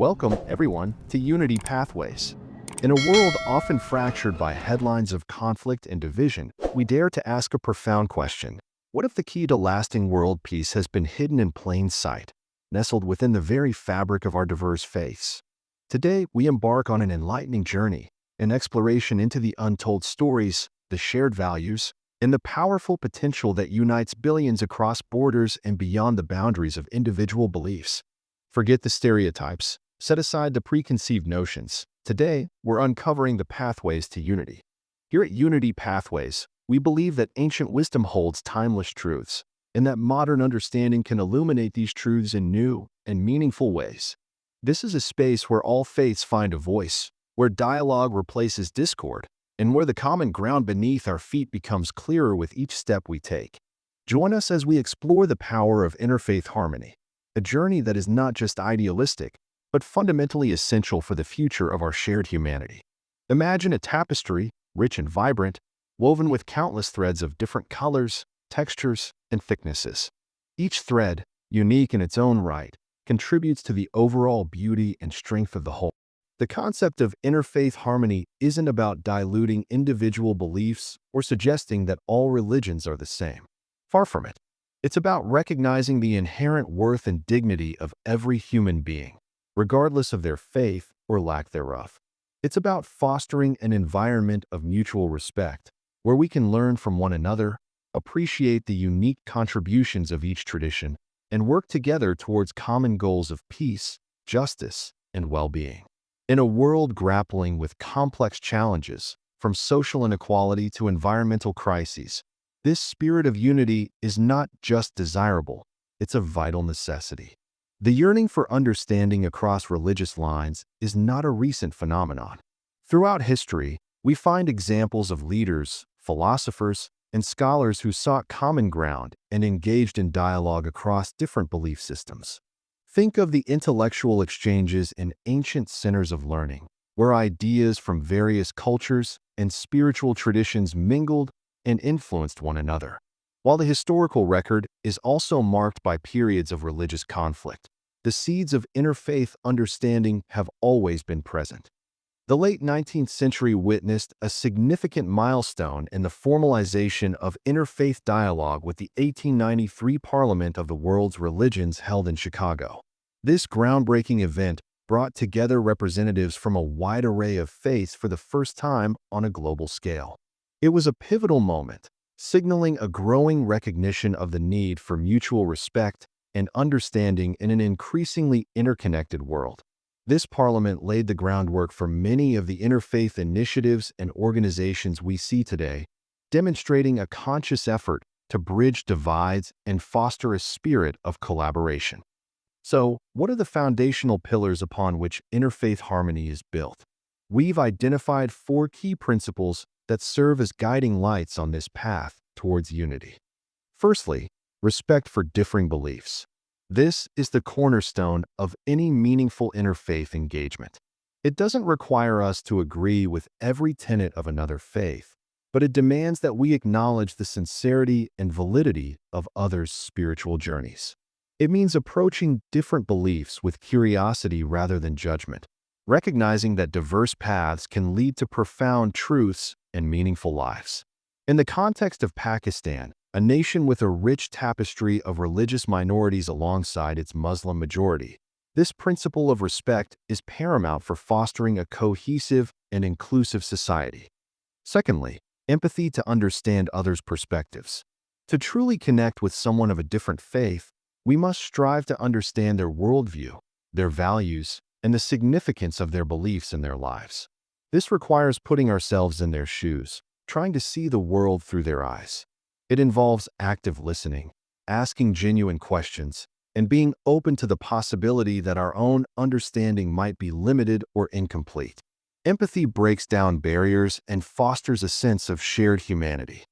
Welcome, everyone, to Unity Pathways. In a world often fractured by headlines of conflict and division, we dare to ask a profound question. What if the key to lasting world peace has been hidden in plain sight, nestled within the very fabric of our diverse faiths? Today, we embark on an enlightening journey, an exploration into the untold stories, the shared values, and the powerful potential that unites billions across borders and beyond the boundaries of individual beliefs. Forget the stereotypes. Set aside the preconceived notions. Today, we're uncovering the pathways to unity. Here at Unity Pathways, we believe that ancient wisdom holds timeless truths, and that modern understanding can illuminate these truths in new and meaningful ways. This is a space where all faiths find a voice, where dialogue replaces discord, and where the common ground beneath our feet becomes clearer with each step we take. Join us as we explore the power of interfaith harmony, a journey that is not just idealistic, but fundamentally essential for the future of our shared humanity. Imagine a tapestry, rich and vibrant, woven with countless threads of different colors, textures, and thicknesses. Each thread, unique in its own right, contributes to the overall beauty and strength of the whole. The concept of interfaith harmony isn't about diluting individual beliefs or suggesting that all religions are the same. Far from it. It's about recognizing the inherent worth and dignity of every human being, regardless of their faith or lack thereof. It's about fostering an environment of mutual respect, where we can learn from one another, appreciate the unique contributions of each tradition, and work together towards common goals of peace, justice, and well-being. In a world grappling with complex challenges, from social inequality to environmental crises, this spirit of unity is not just desirable, it's a vital necessity. The yearning for understanding across religious lines is not a recent phenomenon. Throughout history, we find examples of leaders, philosophers, and scholars who sought common ground and engaged in dialogue across different belief systems. Think of the intellectual exchanges in ancient centers of learning, where ideas from various cultures and spiritual traditions mingled and influenced one another. While the historical record is also marked by periods of religious conflict, the seeds of interfaith understanding have always been present. The late 19th century witnessed a significant milestone in the formalization of interfaith dialogue with the 1893 Parliament of the World's Religions held in Chicago. This groundbreaking event brought together representatives from a wide array of faiths for the first time on a global scale. It was a pivotal moment, signaling a growing recognition of the need for mutual respect and understanding in an increasingly interconnected world. This parliament laid the groundwork for many of the interfaith initiatives and organizations we see today, demonstrating a conscious effort to bridge divides and foster a spirit of collaboration. So, what are the foundational pillars upon which interfaith harmony is built? We've identified 4 key principles that serve as guiding lights on this path towards unity. Firstly, respect for differing beliefs. This is the cornerstone of any meaningful interfaith engagement. It doesn't require us to agree with every tenet of another faith, but it demands that we acknowledge the sincerity and validity of others' spiritual journeys. It means approaching different beliefs with curiosity rather than judgment, recognizing that diverse paths can lead to profound truths and meaningful lives. In the context of Pakistan, a nation with a rich tapestry of religious minorities alongside its Muslim majority, this principle of respect is paramount for fostering a cohesive and inclusive society. Secondly, empathy to understand others' perspectives. To truly connect with someone of a different faith, we must strive to understand their worldview, their values, and the significance of their beliefs in their lives. This requires putting ourselves in their shoes, trying to see the world through their eyes. It involves active listening, asking genuine questions, and being open to the possibility that our own understanding might be limited or incomplete. Empathy breaks down barriers and fosters a sense of shared humanity.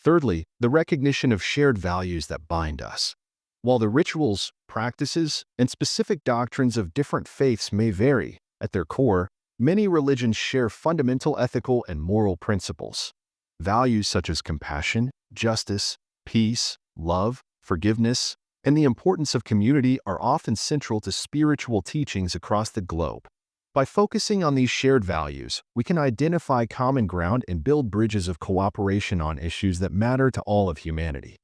Thirdly, the recognition of shared values that bind us. While the rituals, practices, and specific doctrines of different faiths may vary, at their core, many religions share fundamental ethical and moral principles. Values such as compassion, justice, peace, love, forgiveness, and the importance of community are often central to spiritual teachings across the globe. By focusing on these shared values, we can identify common ground and build bridges of cooperation on issues that matter to all of humanity.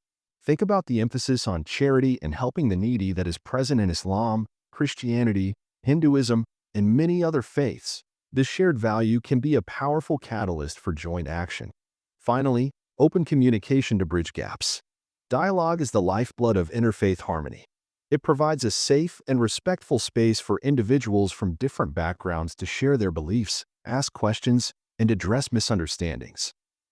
Think about the emphasis on charity and helping the needy that is present in Islam, Christianity, Hinduism, and many other faiths. This shared value can be a powerful catalyst for joint action. Finally, open communication to bridge gaps. Dialogue is the lifeblood of interfaith harmony. It provides a safe and respectful space for individuals from different backgrounds to share their beliefs, ask questions, and address misunderstandings.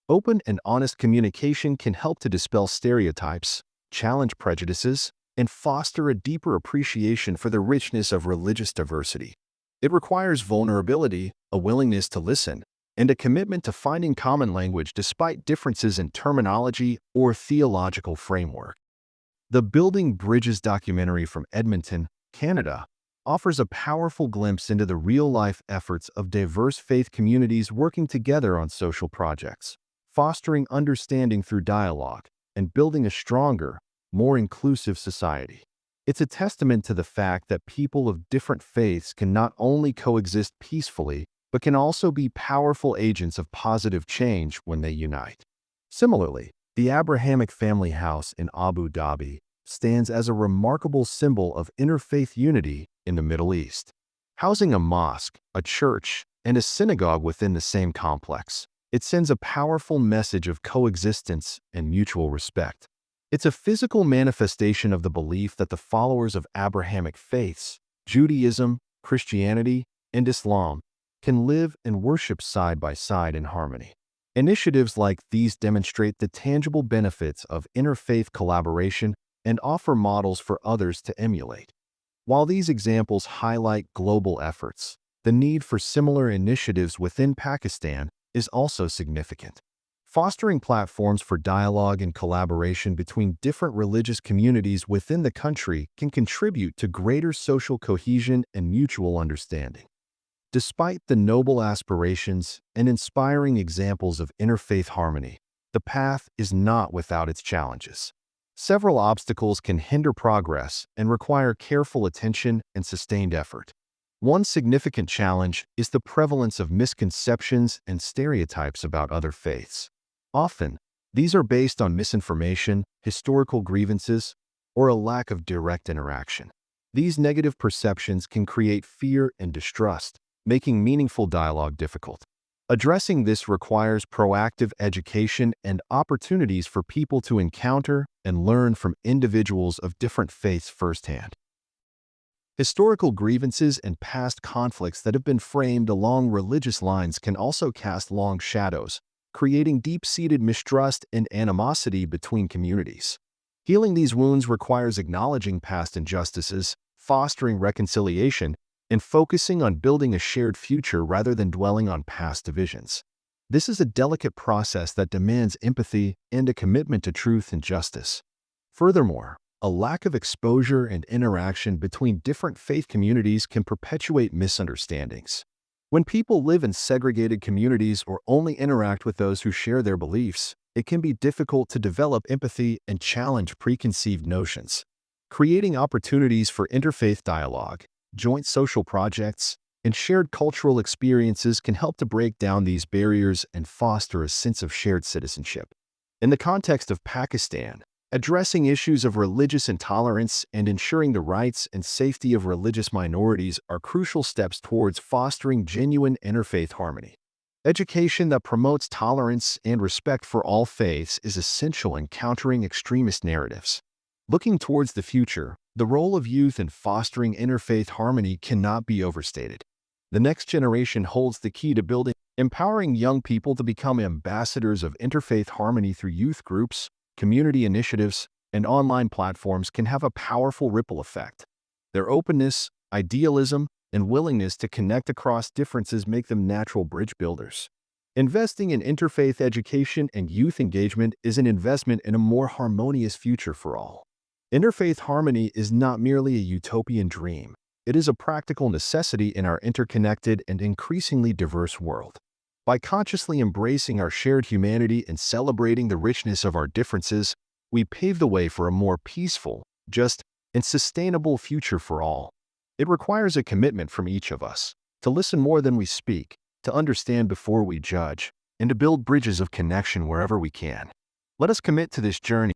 Open and honest communication can help to dispel stereotypes, challenge prejudices, and foster a deeper appreciation for the richness of religious diversity. It requires vulnerability, a willingness to listen, and a commitment to finding common language despite differences in terminology or theological framework. The Building Bridges documentary from Edmonton, Canada, offers a powerful glimpse into the real-life efforts of diverse faith communities working together on social projects, fostering understanding through dialogue, and building a stronger, more inclusive society. It's a testament to the fact that people of different faiths can not only coexist peacefully, but can also be powerful agents of positive change when they unite. Similarly, the Abrahamic family house in Abu Dhabi stands as a remarkable symbol of interfaith unity in the Middle East. Housing a mosque, a church, and a synagogue within the same complex, it sends a powerful message of coexistence and mutual respect. It's a physical manifestation of the belief that the followers of Abrahamic faiths, Judaism, Christianity, and Islam, can live and worship side by side in harmony. Initiatives like these demonstrate the tangible benefits of interfaith collaboration and offer models for others to emulate. While these examples highlight global efforts, the need for similar initiatives within Pakistan is also significant. Fostering platforms for dialogue and collaboration between different religious communities within the country can contribute to greater social cohesion and mutual understanding. Despite the noble aspirations and inspiring examples of interfaith harmony, the path is not without its challenges. Several obstacles can hinder progress and require careful attention and sustained effort. One significant challenge is the prevalence of misconceptions and stereotypes about other faiths. Often, these are based on misinformation, historical grievances, or a lack of direct interaction. These negative perceptions can create fear and distrust, making meaningful dialogue difficult. Addressing this requires proactive education and opportunities for people to encounter and learn from individuals of different faiths firsthand. Historical grievances and past conflicts that have been framed along religious lines can also cast long shadows, creating deep-seated mistrust and animosity between communities. Healing these wounds requires acknowledging past injustices, fostering reconciliation, and focusing on building a shared future rather than dwelling on past divisions. This is a delicate process that demands empathy and a commitment to truth and justice. Furthermore, a lack of exposure and interaction between different faith communities can perpetuate misunderstandings. When people live in segregated communities or only interact with those who share their beliefs, it can be difficult to develop empathy and challenge preconceived notions. Creating opportunities for interfaith dialogue, joint social projects, and shared cultural experiences can help to break down these barriers and foster a sense of shared citizenship. In the context of Pakistan, addressing issues of religious intolerance and ensuring the rights and safety of religious minorities are crucial steps towards fostering genuine interfaith harmony. Education that promotes tolerance and respect for all faiths is essential in countering extremist narratives. Looking towards the future, the role of youth in fostering interfaith harmony cannot be overstated. The next generation holds the key to building, empowering young people to become ambassadors of interfaith harmony through youth groups, community initiatives, and online platforms can have a powerful ripple effect. Their openness, idealism, and willingness to connect across differences make them natural bridge builders. Investing in interfaith education and youth engagement is an investment in a more harmonious future for all. Interfaith harmony is not merely a utopian dream. It is a practical necessity in our interconnected and increasingly diverse world. By consciously embracing our shared humanity and celebrating the richness of our differences, we pave the way for a more peaceful, just and sustainable future for all. It requires a commitment from each of us to listen more than we speak, to understand before we judge, and to build bridges of connection wherever we can. Let us commit to this journey